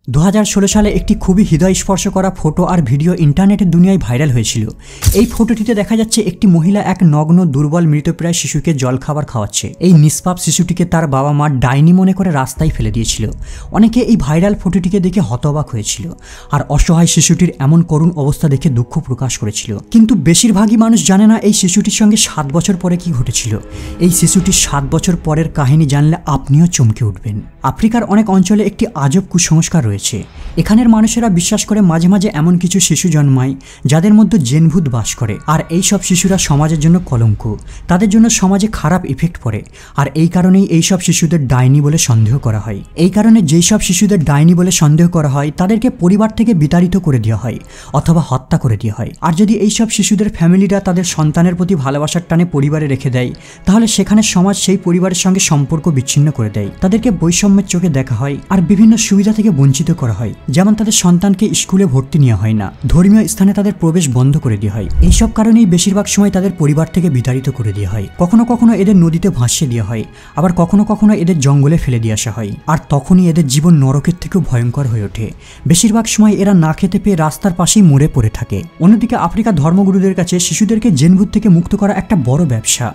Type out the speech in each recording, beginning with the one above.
2016 সালে একটি খুবই হৃদয়স্পর্শ করা ফটো আর ভিডিও ইন্টারনেটের দুনিয়ায় ভাইরাল হয়েছিল। এই ফটোটিতে দেখা যাচ্ছে একটি মহিলা এক নগ্ন দুর্বল মৃতপ্রায় শিশুকে জলখাবার খাওয়াচ্ছে। এই নিষ্পাপ শিশুটিকে তার বাবা মা ডাইনি মনে করে রাস্তায় ফেলে দিয়েছিল। অনেকে এই ভাইরাল ফটোটিকে দেখে হতবাক হয়েছিল আর অসহায় শিশুটির এমন করুণ অবস্থা দেখে দুঃখ প্রকাশ করেছিল। কিন্তু বেশিরভাগই মানুষ জানে না এই শিশুটির সঙ্গে 7 বছর পরে কি ঘটেছিল। এই শিশুটির 7 বছর পরের কাহিনী জানলে আপনিও চমকে উঠবেন। আফ্রিকার অনেক অঞ্চলে একটি আজব কুসংস্কার রয়েছে। এখানের মানুষেরা বিশ্বাস করে মাঝে মাঝে এমন কিছু শিশু জন্মায় যাদের মধ্যে জিনভূত বাস করে, আর এই সব শিশুরা সমাজের জন্য কলঙ্ক। তাদের জন্য সমাজে খারাপ ইফেক্ট পড়ে, আর এই কারণেই এই সব শিশুদের ডাইনি বলে সন্দেহ করা হয়। এই কারণে যেই সব শিশুদের ডাইনি বলে সন্দেহ করা হয় তাদেরকে পরিবার থেকে বিতাড়িত করে দেওয়া হয় অথবা হত্যা করে দেওয়া হয়। আর যদি এই সব শিশুদের ফ্যামিলিরা তাদের সন্তানের প্রতি ভালোবাসার টানে পরিবারে রেখে দেয়, তাহলে সেখানে সমাজ সেই পরিবারের সঙ্গে সম্পর্ক বিচ্ছিন্ন করে দেয়। তাদেরকে বৈষম্যের চোখে দেখা হয় আর বিভিন্ন সুবিধা থেকে বঞ্চিত করা হয়। যেমন তাদের সন্তানকে স্কুলে ভর্তি নেওয়া হয় না, ধর্মীয় স্থানে তাদের প্রবেশ বন্ধ করে দেওয়া হয়। এইসব কারণেই বেশিরভাগ সময় তাদের পরিবার থেকে বিতাড়িত করে দেওয়া হয়। কখনো কখনো এদের নদীতে ভাসিয়ে দেওয়া হয়, আবার কখনো কখনো এদের জঙ্গলে ফেলে দিয়ে আসা হয়। আর তখনই এদের জীবন নরকের থেকেও ভয়ঙ্কর হয়ে ওঠে। বেশিরভাগ সময় এরা না খেতে পেয়ে রাস্তার পাশেই মরে পড়ে থাকে। অন্যদিকে আফ্রিকার ধর্মগুরুদের কাছে শিশুদেরকে জিনভূত থেকে মুক্ত করা একটা বড় ব্যবসা,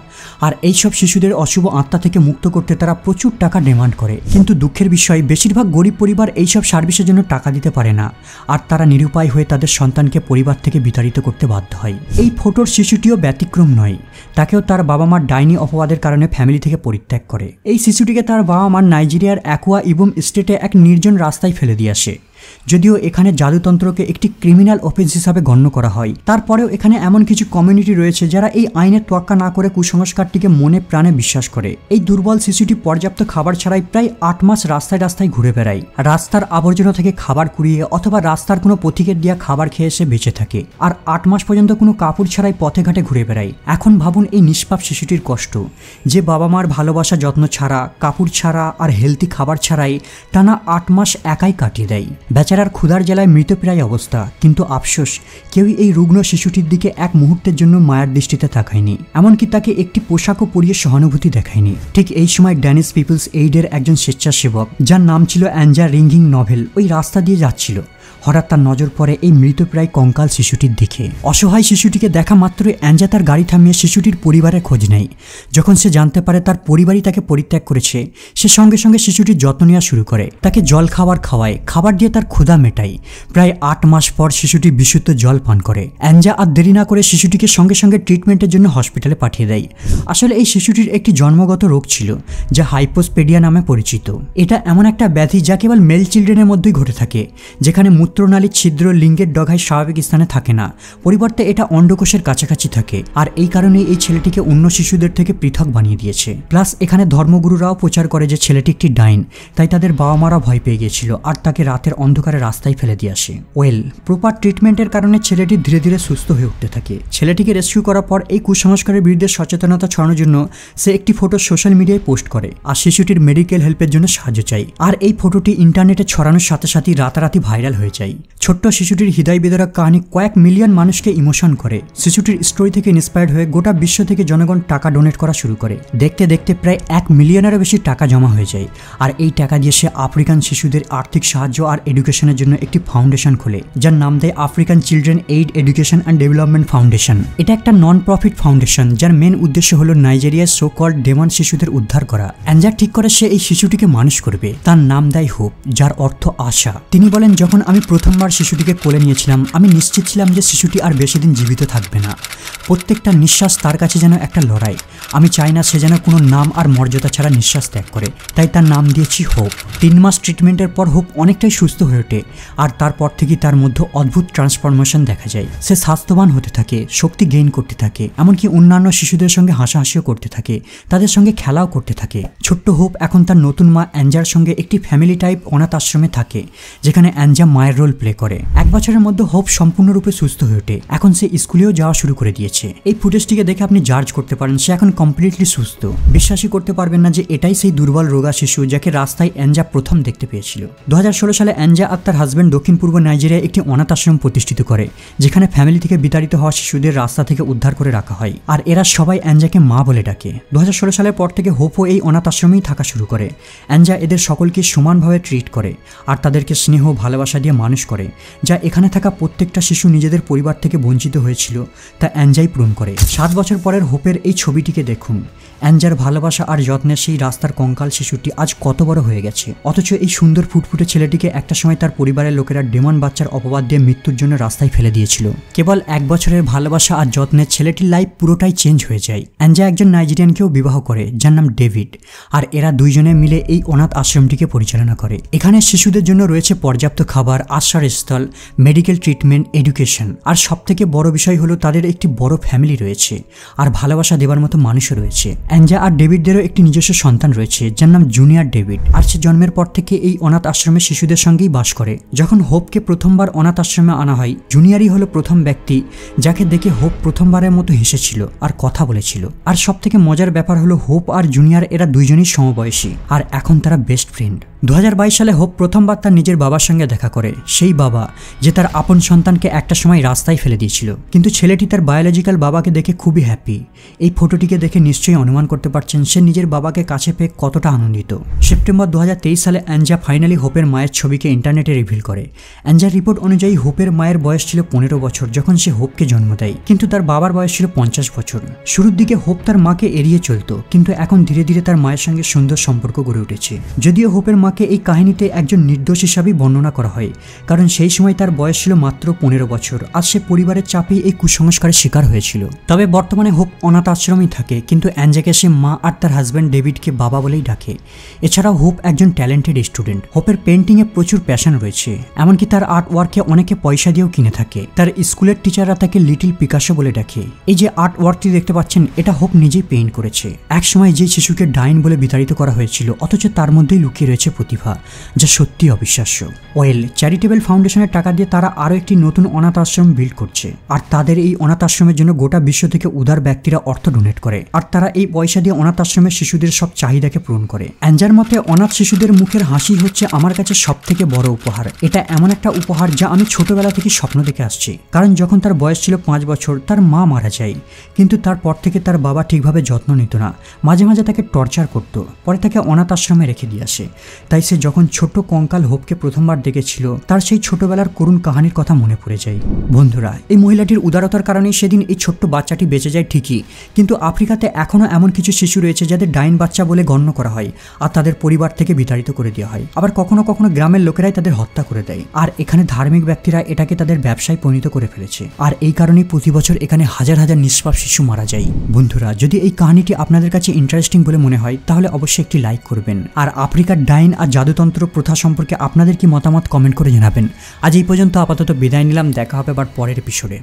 আর এইসব শিশুদের অশুভ আত্মা থেকে মুক্ত করতে তারা প্রচুর টাকা ডিমান্ড করে। কিন্তু দুঃখের বিষয়, বেশিরভাগ গরিব পরিবার এইসব সার্ভিসের জন্য টাকা দিতে পারে না, আর তারা নিরুপায় হয়ে তাদের সন্তানকে পরিবার থেকে বিতাড়িত করতে বাধ্য হয়। এই ফটোর শিশুটিও ব্যতিক্রম নয়। তাকেও তার বাবা মার ডাইনি অপবাদের কারণে ফ্যামিলি থেকে পরিত্যাগ করে। এই শিশুটিকে তার বাবা মার নাইজেরিয়ার অ্যাকুয়া ইবোম স্টেটে এক নির্জন রাস্তায় ফেলে দিয়ে আসে। যদিও এখানে জাদুতন্ত্রকে একটি ক্রিমিনাল অফেন্স হিসাবে গণ্য করা হয়, তারপরেও এখানে এমন কিছু কমিউনিটি রয়েছে যারা এই আইনের তোয়াক্কা না করে কুসংস্কারটিকে মনে প্রাণে বিশ্বাস করে। এই দুর্বল শিশুটি পর্যাপ্ত খাবার ছাড়াই প্রায় 8 মাস রাস্তায় রাস্তায় ঘুরে বেড়ায়। রাস্তার আবর্জনা থেকে খাবার কুড়িয়ে অথবা রাস্তার কোনো পথিকের দেওয়া খাবার খেয়ে এসে বেঁচে থাকে, আর 8 মাস পর্যন্ত কোনো কাপড় ছাড়াই পথে ঘাটে ঘুরে বেড়ায়। এখন ভাবুন এই নিষ্পাপ শিশুটির কষ্ট, যে বাবা মার ভালোবাসা যত্ন ছাড়া, কাপড় ছাড়া আর হেলদি খাবার ছাড়াই টানা 8 মাস একাই কাটিয়ে দেয়। বেচারার ক্ষুধার জ্বালায় মৃতপ্রায় অবস্থা, কিন্তু আফসোস কেউই এই রুগ্ন শিশুটির দিকে এক মুহূর্তের জন্য মায়ার দৃষ্টিতে তাকায়নি, এমনকি তাকে একটি পোশাকও পরিয়ে সহানুভূতি দেখায়নি। ঠিক এই সময় ড্যানিশ পিপলস এইডের একজন স্বেচ্ছাসেবক, যার নাম ছিল অ্যাঞ্জা রিঙ্গিং নভেল, ওই রাস্তা দিয়ে যাচ্ছিল। হঠাৎ তার নজর পড়ে এই মৃতপ্রায় কঙ্কাল শিশুটির দিকে। অসহায় শিশুটিকে দেখা মাত্রই অ্যাঞ্জা তার গাড়ি থামিয়ে শিশুটির পরিবারের খোঁজ নেয়। যখন সে জানতে পারে তার পরিবারই তাকে পরিত্যাগ করেছে, সে সঙ্গে সঙ্গে শিশুটির যত্ন নেওয়া শুরু করে। তাকে জল খাওয়ায়, খাবার দিয়ে তার ক্ষুধা মেটায়। প্রায় 8 মাস পর শিশুটি বিশুদ্ধ জল পান করে। অ্যাঞ্জা আর দেরি না করে শিশুটিকে সঙ্গে সঙ্গে ট্রিটমেন্টের জন্য হসপিটালে পাঠিয়ে দেয়। আসলে এই শিশুটির একটি জন্মগত রোগ ছিল যা হাইপোস্পেডিয়া নামে পরিচিত। এটা এমন একটা ব্যাধি যা কেবল মেল চিলড্রেনের মধ্যেই ঘটে থাকে, যেখানে মূত্রনালীর ছিদ্র লিঙ্গের ডগায় স্বাভাবিক স্থানে থাকে না, পরিবর্তে এটা অন্ডকোষের কাছাকাছি থাকে। আর এই কারণেই এই ছেলেটিকে অন্য শিশুদের থেকে পৃথক বানিয়ে দিয়েছে। প্লাস এখানে ধর্মগুরুরাও প্রচার করে যে ছেলেটি একটি ডাইন, তাই তাদের বাবা মারা ভয় পেয়ে গিয়েছিল আর তাকে রাতের অন্ধকারে রাস্তায় ফেলে দিয়ে আসে। প্রপার ট্রিটমেন্টের কারণে ছেলেটি ধীরে ধীরে সুস্থ হয়ে উঠতে থাকে। ছেলেটিকে রেস্কিউ করার পর এই কুসংস্কারের বিরুদ্ধে সচেতনতা ছড়ানোর জন্য সে একটি ফটো সোশ্যাল মিডিয়ায় পোস্ট করে আর শিশুটির মেডিকেল হেল্পের জন্য সাহায্য চাই। আর এই ফটোটি ইন্টারনেটে ছড়ানোর সাথে সাথেই রাতারাতি ভাইরাল হয়ে যায়। ছোট্ট শিশুটির হৃদয় বেদরক কাহিনী কয়েক মিলিয়ন মানুষকে ইমোশন করে। শিশুটির স্টোরি থেকে ইন্সপায়ার্ড হয়ে গোটা বিশ্ব থেকে জনগণ টাকা ডোনেট করা শুরু করে। দেখতে দেখতে প্রায় 1 মিলিয়নেরও বেশি টাকা জমা হয়ে যায়। আর এই টাকা দিয়ে সে আফ্রিকান শিশুদের আর্থিক সাহায্য আর এডুকেশনের জন্য একটি ফাউন্ডেশন খোলে, যার নাম দেয় African children aid education and development foundation. এটা একটা নন প্রফিট ফাউন্ডেশন, যার মেন উদ্দেশ্য হলো নাইজেরিয়ার সো কল্ড ডেমন শিশুদের উদ্ধার করা। অ্যাঞ্জা ঠিক করে সে এই শিশুটিকে মানুষ করবে। তার নাম দেয় হোপ, যার অর্থ আশা। তিনি বলেন, যখন আমি প্রথমবার শিশুটিকে কোলে নিয়েছিলাম আমি নিশ্চিত ছিলাম যে শিশুটি আর বেশি দিন জীবিত থাকবে না। প্রত্যেকটা নিঃশ্বাস তার কাছে যেন একটা লড়াই। আমি চাই না সে যেন কোনো নাম আর মর্যাদা ছাড়া নিঃশ্বাস ত্যাগ করে, তাই তার নাম দিয়েছি হোপ। 3 মাস ট্রিটমেন্টের পর হোপ অনেকটাই সুস্থ হয়ে ওঠে, আর তারপর থেকেই তার মধ্যে অদ্ভুত ট্রান্সফরমেশন দেখা যায়। সে স্বাস্থ্যবান হতে থাকে, শক্তি গেইন করতে থাকে, এমনকি অন্যান্য শিশুদের সঙ্গে হাসাহাসিও করতে থাকে, তাদের সঙ্গে খেলাও করতে থাকে। ছোট্ট হোপ এখন তার নতুন মা অ্যাঞ্জার সঙ্গে একটি ফ্যামিলি টাইপ অনাথ আশ্রমে থাকে, যেখানে অ্যাঞ্জা মায়ের রোল প্লে করে। 1 বছরের মধ্যে হোপ সম্পূর্ণরূপে সুস্থ হয়ে ওঠে। এখন সে স্কুলেও যাওয়া শুরু করে দিয়েছে। এই ফুটেজটিকে দেখে আপনি জাজ করতে পারেন সে এখন কমপ্লিটলি সুস্থ। বিশ্বাসই করতে পারবেন না যে এটাই সেই দুর্বল রোগা শিশু যাকে রাস্তায় অ্যাঞ্জা প্রথম দেখতে পেয়েছিল। 2016 সালে অ্যাঞ্জা আর তার হাজব্যান্ড দক্ষিণ পূর্ব নাইজেরিয়ায় একটি অনাথ আশ্রম প্রতিষ্ঠিত করে, যেখানে ফ্যামিলি থেকে বিতাড়িত হওয়া শিশুদের রাস্তা থেকে উদ্ধার করে রাখা হয়, আর এরা সবাই অ্যাঞ্জাকে মা বলে ডাকে। 2016 সালের পর থেকে হোপও এই অনাথ আশ্রমেই থাকা শুরু করে। অ্যাঞ্জা এদের সকলকে সমানভাবে ট্রিট করে আর তাদেরকে স্নেহ ভালোবাসা দিয়ে মানুষ করে, যা এখানে থাকা প্রত্যেকটা শিশু নিজেদের পরিবার থেকে বঞ্চিত হয়েছিল তা অ্যাঞ্জাই পূরণ করে। 7 বছর পরের হোপের এই ছবিটিকে দেখুন। অ্যাঞ্জার ভালোবাসা আর যত্নের সেই রাস্তার কঙ্কাল শিশুটি আজ কত বড় হয়ে গেছে, অথচ এই সুন্দর ফুটফুটে ছেলেটিকে একটা সময় তার পরিবারের লোকেরা ডেমন বাচ্চার অপবাদ দিয়ে মৃত্যুর জন্য রাস্তায় ফেলে দিয়েছিল। কেবল 1 বছরের ভালোবাসা আর যত্নের ছেলেটির লাইফ পুরোটাই চেঞ্জ হয়ে যায়। অ্যাঞ্জা একজন নাইজেরিয়ানকেও বিবাহ করে যার নাম ডেভিড, আর এরা দুইজনে মিলে এই অনাথ আশ্রমটিকে পরিচালনা করে। এখানে শিশুদের জন্য রয়েছে পর্যাপ্ত খাবার, আশ্রয়স্থল, মেডিকেল ট্রিটমেন্ট, এডুকেশন, আর সবথেকে বড় বিষয় হলো তাদের একটি বড় ফ্যামিলি রয়েছে আর ভালোবাসা দেবার মতো মানুষও রয়েছে। অ্যাঞ্জা আর ডেভিডদেরও একটি নিজস্ব সন্তান রয়েছে যার নাম জুনিয়র ডেভিড, আর সে জন্মের পর থেকে এই অনাথ আশ্রমে শিশুদের সঙ্গেই বাস করে। যখন হোপকে প্রথমবার অনাথ আশ্রমে আনা হয়, জুনিয়রই হলো প্রথম ব্যক্তি যাকে দেখে হোপ প্রথমবারের মতো হেসেছিল আর কথা বলেছিল। আর সবথেকে মজার ব্যাপার হলো হোপ আর জুনিয়র এরা দুইজনই সমবয়সী আর এখন তারা বেস্ট ফ্রেন্ড। 2022 সালে হোপ প্রথমবার তার নিজের বাবার সঙ্গে দেখা করে, সেই বাবা যে তার আপন সন্তানকে একটা সময় রাস্তায় ফেলে দিয়েছিল। কিন্তু ছেলেটি তার বায়োলজিক্যাল বাবাকে দেখে খুবই হ্যাপি। এই ফটোটিকে দেখে নিশ্চয়ই অনুমান করতে পারছেন সে নিজের বাবাকে কাছে পেয়ে কতটা আনন্দিত। সেপ্টেম্বর 2023 সালে অ্যাঞ্জা ফাইনালি হোপের মায়ের ছবিকে ইন্টারনেটে রিভিল করে। অ্যাঞ্জার রিপোর্ট অনুযায়ী হোপের মায়ের বয়স ছিল 15 বছর যখন সে হোপকে জন্ম দেয়, কিন্তু তার বাবার বয়স ছিল 50 বছর। শুরুর দিকে হোপ তার মাকে এড়িয়ে চলত, কিন্তু এখন ধীরে ধীরে তার মায়ের সঙ্গে সুন্দর সম্পর্ক গড়ে উঠেছে। যদিও হোপের মাকে এই কাহিনীতে একজন নির্দোষ হিসাবেই বর্ণনা করা হয়, কারণ সেই সময় তার বয়স ছিল মাত্র 15 বছর আর সে পরিবারের চাপেই এই কুসংস্কারের শিকার হয়েছিল। তবে বর্তমানে হোপ অনাথ আশ্রমেই থাকে, কিন্তু অ্যাঞ্জাকে সে মা আর তার হাজব্যান্ড ডেভিডকে বাবা বলেই ডাকে। এছাড়াও হোপ একজন ট্যালেন্টেড স্টুডেন্ট। হোপের পেন্টিংয়ে প্রচুর প্যাশন রয়েছে, এমনকি তার আর্ট ওয়ার্ককে অনেকে পয়সা দিয়েও কিনে থাকে। তার স্কুলের টিচাররা তাকে লিটল পিকাসো বলে ডাকে। এই যে আর্ট ওয়ার্কটি দেখতে পাচ্ছেন এটা হোপ নিজেই পেইন্ট করেছে। একসময় যে শিশুকে ডাইন বলে বিতাড়িত করা হয়েছিল, অথচ তার মধ্যেই লুকিয়ে রয়েছে প্রতিভা, যা সত্যি অবিশ্বাস্য। ওয়েল চ্যারিটেবল ফাউন্ডেশনের টাকা দিয়ে তারা আরও একটি নতুন অনাথ আশ্রম বিল্ড করছে, আর তাদের এই অনাথ আশ্রমের জন্য গোটা বিশ্ব থেকে উদার ব্যক্তিরা অর্থ ডোনেট করে, আর তারা এই পয়সা দিয়ে অনাথ আশ্রমের শিশুদের সব চাহিদাকে পূরণ করে। অ্যাঞ্জার মতে অনাথ শিশুদের মুখের হাসি হচ্ছে আমার কাছে সব থেকে বড় উপহার। এটা এমন একটা উপহার যা আমি ছোটবেলা থেকে স্বপ্ন দেখে আসছি। কারণ যখন তার বয়স ছিল 5 বছর তার মা মারা যায়, কিন্তু তারপর থেকে তার বাবা ঠিকভাবে যত্ন নিত না, মাঝে মাঝে তাকে টর্চার করত, পরে তাকে অনাথ আশ্রমে রেখে দিয়ে আসে। তাই সে যখন ছোট্ট কঙ্কাল হোপকে প্রথমবার দেখেছিল তার সেই ছোটবেলার করুণ কাহিনীর কথা মনে পড়ে যায়। বন্ধুরা, এই মহিলাটির উদারতার কারণেই সেদিন এই ছোট্ট বাচ্চাটি বেঁচে যায় ঠিকই, কিন্তু আফ্রিকাতে এখনও এমন কিছু শিশু রয়েছে যাদের ডাইন বাচ্চা বলে গণ্য করা হয় আর তাদের পরিবার থেকে বিতাড়িত করে দেওয়া হয়। আবার কখনো কখনো গ্রামের লোকেরাই তাদের হত্যা করে দেয়, আর এখানে ধার্মিক ব্যক্তিরা এটাকে তাদের ব্যবসায় পরিণত করে ফেলেছে। আর এই কারণেই প্রতি বছর এখানে হাজার হাজার নিষ্পাপ শিশু মারা যায়। বন্ধুরা, যদি এই কাহিনীটি আপনাদের কাছে ইন্টারেস্টিং বলে মনে হয় তাহলে অবশ্যই একটি লাইক করবেন, আর আফ্রিকার ডাইন আর জাদুতন্ত্র প্রথা সম্পর্কে আপনাদের কি মতামত কমেন্ট করে জানাবেন। আজ এই পর্যন্ত আপাতত বিদায় নিলাম, দেখা হবে আবার পরের এপিসোডে।